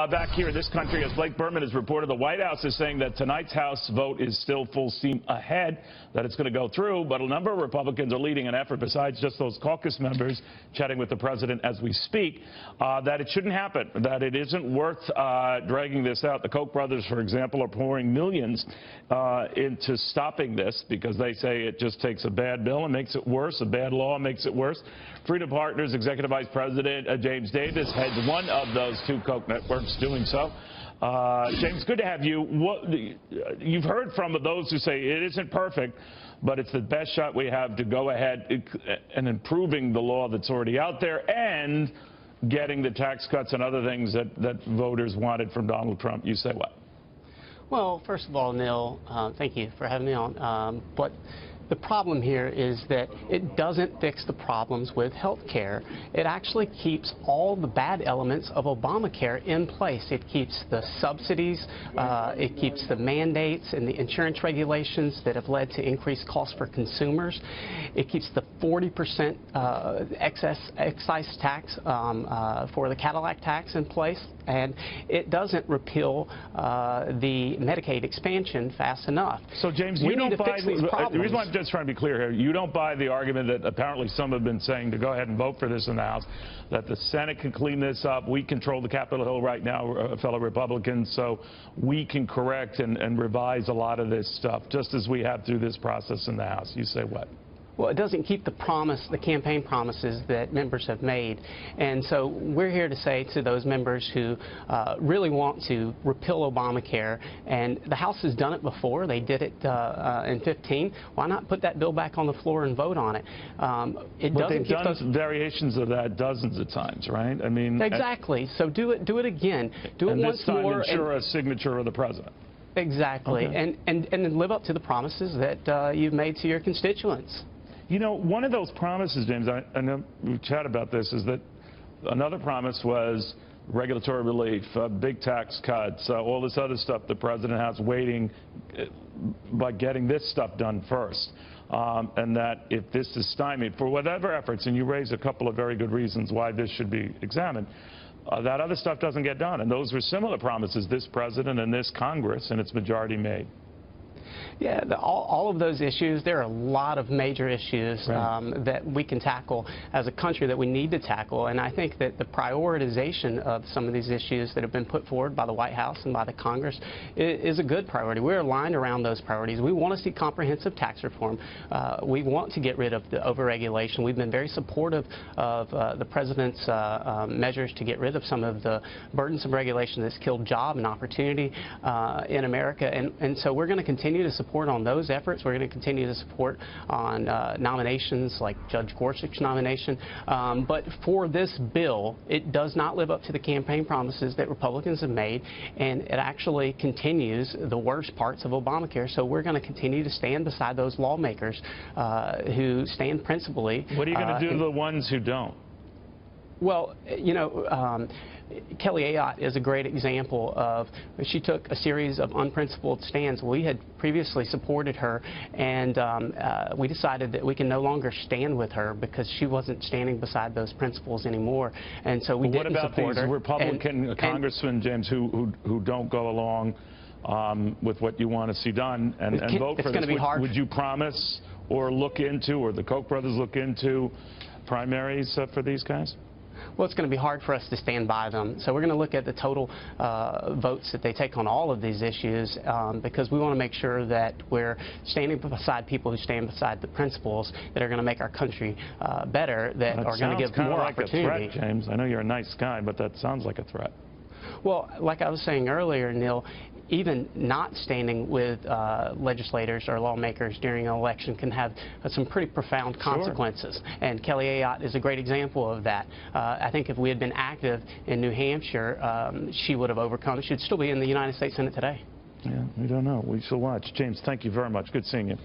back here in this country, as Blake Berman has reported, the White House is saying that tonight's House vote is still full steam ahead, that it's going to go through, but a number of Republicans are leading an effort, besides just those caucus members chatting with the president as we speak, that it shouldn't happen, that it isn't worth dragging this out. The Koch brothers, for example, are pouring millions into stopping this because they say it just takes a bad bill and makes it worse, a bad law makes it worse. Freedom Partners Executive Vice President James Davis heads one of those two Koch networks doing so. James, good to have you. You've heard from those who say it isn't perfect, but it's the best shot we have to go ahead and improving the law that's already out there and getting the tax cuts and other things that voters wanted from Donald Trump. You say what? Well, first of all, Neil, thank you for having me on. But the problem here is that it doesn't fix the problems with health care. It actually keeps all the bad elements of Obamacare in place. It keeps the subsidies, it keeps the mandates and the insurance regulations that have led to increased costs for consumers. It keeps the 40% excise tax for the Cadillac tax in place. And it doesn't repeal the Medicaid expansion fast enough. So, James, you don't buy the reason why I'm just trying to be clear here, you don't buy the argument that apparently some have been saying to go ahead and vote for this in the House, that the Senate can clean this up. We control the Capitol Hill right now, fellow Republicans, so we can correct and revise a lot of this stuff, just as we have through this process in the House. You say what? Well, it doesn't keep the campaign promises that members have made. And so we're here to say to those members who really want to repeal Obamacare, and the House has done it before. They did it in 2015. Why not put that bill back on the floor and vote on it? But they've done variations of that dozens of times, right? I mean, exactly. So do it again. Do it once more. And ensure a signature of the president. Exactly. Okay. And live up to the promises that you've made to your constituents. You know, one of those promises, James, I know we've chatted about this, is that another promise was regulatory relief, big tax cuts, all this other stuff the president has waiting by getting this stuff done first. And that if this is stymied for whatever efforts, and you raise a couple of very good reasons why this should be examined, that other stuff doesn't get done. And those were similar promises this president and this Congress and its majority made. Yeah, all of those issues, there are a lot of major issues that we can tackle as a country that we need to tackle. And I think that the prioritization of some of these issues that have been put forward by the White House and by the Congress is a good priority. We're aligned around those priorities. We want to see comprehensive tax reform. We want to get rid of the overregulation. We've been very supportive of the president's measures to get rid of some of the burdensome regulation that's killed job and opportunity in America. And so we're going to continue to support on those efforts. We're going to continue to support on nominations like Judge Gorsuch's nomination. But for this bill, it does not live up to the campaign promises that Republicans have made, and it actually continues the worst parts of Obamacare. So we're going to continue to stand beside those lawmakers who stand principally. What are you going to do to the ones who don't? Well, you know, Kelly Ayotte is a great example of, she took a series of unprincipled stands. We had previously supported her, and we decided that we can no longer stand with her because she wasn't standing beside those principles anymore. And so we didn't support her. What about these Republican congressmen, James, who don't go along with what you want to see done and vote for this? Would you promise or look into, or the Koch brothers look into, primaries for these guys? Well, it's going to be hard for us to stand by them. So we're going to look at the total votes that they take on all of these issues because we want to make sure that we're standing beside people who stand beside the principles that are going to make our country better, that are going to give more opportunity. A threat, James. I know you're a nice guy, but that sounds like a threat. Well, like I was saying earlier, Neil, even not standing with legislators or lawmakers during an election can have some pretty profound consequences. Sure. And Kelly Ayotte is a great example of that. I think if we had been active in New Hampshire, she would have overcome. She'd still be in the United States Senate today. Yeah, we don't know. We shall watch. James, thank you very much. Good seeing you.